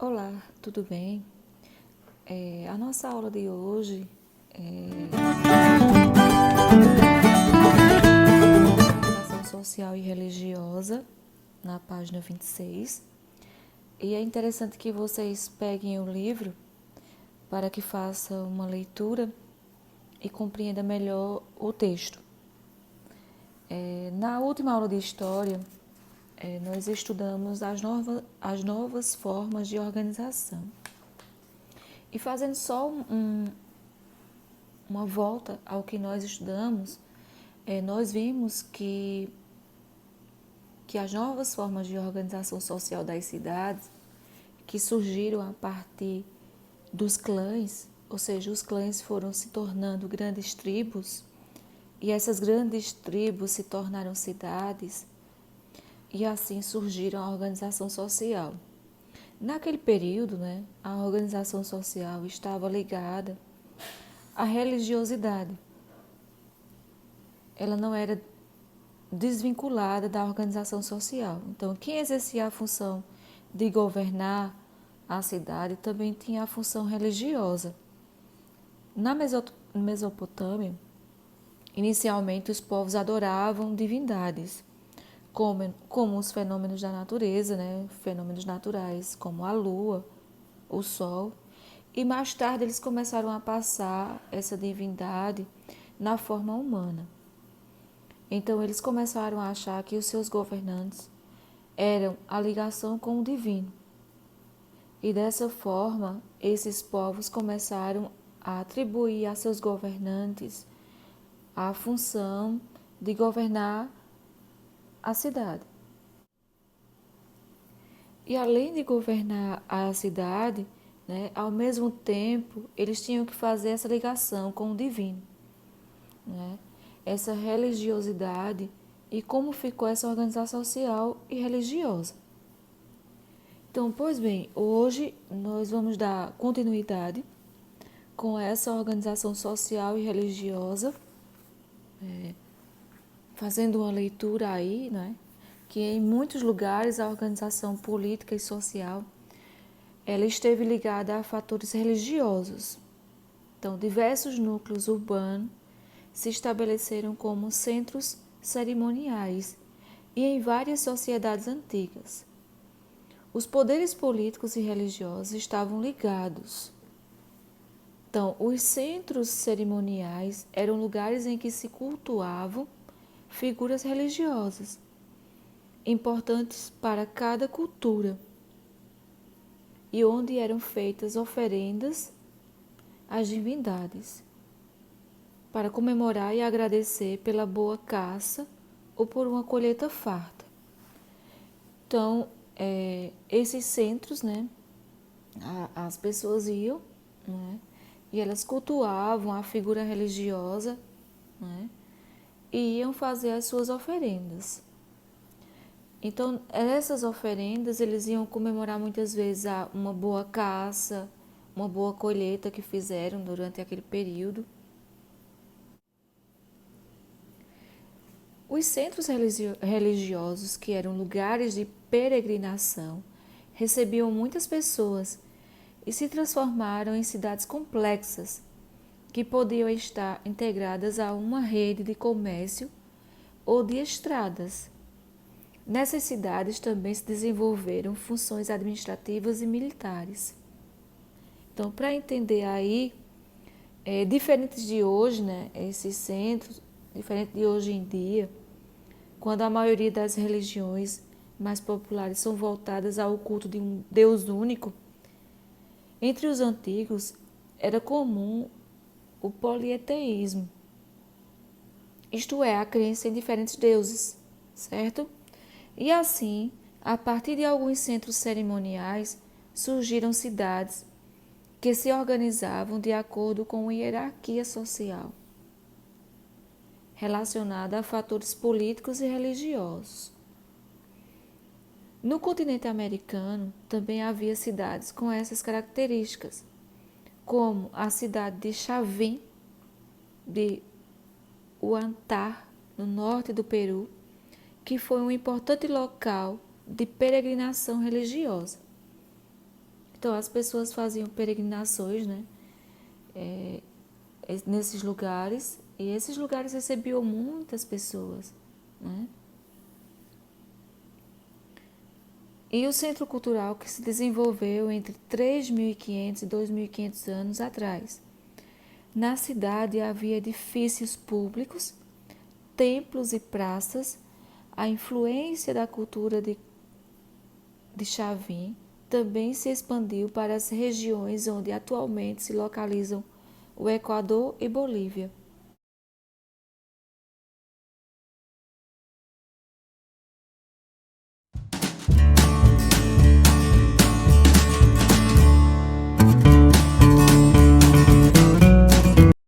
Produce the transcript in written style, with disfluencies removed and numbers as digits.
Olá, tudo bem? A nossa aula de hoje Organização Social e Religiosa, na página 26. E é interessante que vocês peguem o livro para que façam uma leitura e compreendam melhor o texto. Na última aula de História, nós estudamos as novas formas de organização. E fazendo só uma volta ao que nós estudamos, nós vimos que as novas formas de organização social das cidades, que surgiram a partir dos clãs, ou seja, os clãs foram se tornando grandes tribos, e essas grandes tribos se tornaram cidades, e assim surgiram a organização social. Naquele período, a organização social estava ligada à religiosidade. Ela não era desvinculada da organização social. Então, quem exercia a função de governar a cidade também tinha a função religiosa. Na Mesopotâmia, inicialmente os povos adoravam divindades, como os fenômenos da natureza, fenômenos naturais, como a lua, o sol, e mais tarde eles começaram a passar essa divindade na forma humana. Então eles começaram a achar que os seus governantes eram a ligação com o divino. E dessa forma, esses povos começaram a atribuir a seus governantes a função de governar a cidade. E além de governar a cidade, ao mesmo tempo, eles tinham que fazer essa ligação com o divino. Essa religiosidade e como ficou essa organização social e religiosa. Então, pois bem, hoje nós vamos dar continuidade com essa organização social e religiosa, fazendo uma leitura aí, que em muitos lugares a organização política e social ela esteve ligada a fatores religiosos. Então, diversos núcleos urbanos se estabeleceram como centros cerimoniais e em várias sociedades antigas. Os poderes políticos e religiosos estavam ligados. Então, os centros cerimoniais eram lugares em que se cultuavam figuras religiosas, importantes para cada cultura, e onde eram feitas oferendas às divindades, para comemorar e agradecer pela boa caça ou por uma colheita farta. Então, esses centros, as pessoas iam, e elas cultuavam a figura religiosa, e iam fazer as suas oferendas. Então, essas oferendas, eles iam comemorar muitas vezes uma boa caça, uma boa colheita que fizeram durante aquele período. Os centros religiosos, que eram lugares de peregrinação, recebiam muitas pessoas e se transformaram em cidades complexas, que podiam estar integradas a uma rede de comércio ou de estradas. Nessas cidades também se desenvolveram funções administrativas e militares. Então, para entender aí, diferentes de hoje, esses centros, diferente de hoje em dia, quando a maioria das religiões mais populares são voltadas ao culto de um Deus único, entre os antigos era comum o polieteísmo, isto é, a crença em diferentes deuses, certo? E assim, a partir de alguns centros cerimoniais, surgiram cidades que se organizavam de acordo com uma hierarquia social, relacionada a fatores políticos e religiosos. No continente americano, também havia cidades com essas características, como a cidade de Chavin, de Huantar, no norte do Peru, que foi um importante local de peregrinação religiosa. Então, as pessoas faziam peregrinações, né, nesses lugares, e esses lugares recebiam muitas pessoas, né? E o centro cultural que se desenvolveu entre 3.500 e 2.500 anos atrás. Na cidade havia edifícios públicos, templos e praças. A influência da cultura de Chavin também se expandiu para as regiões onde atualmente se localizam o Equador e Bolívia.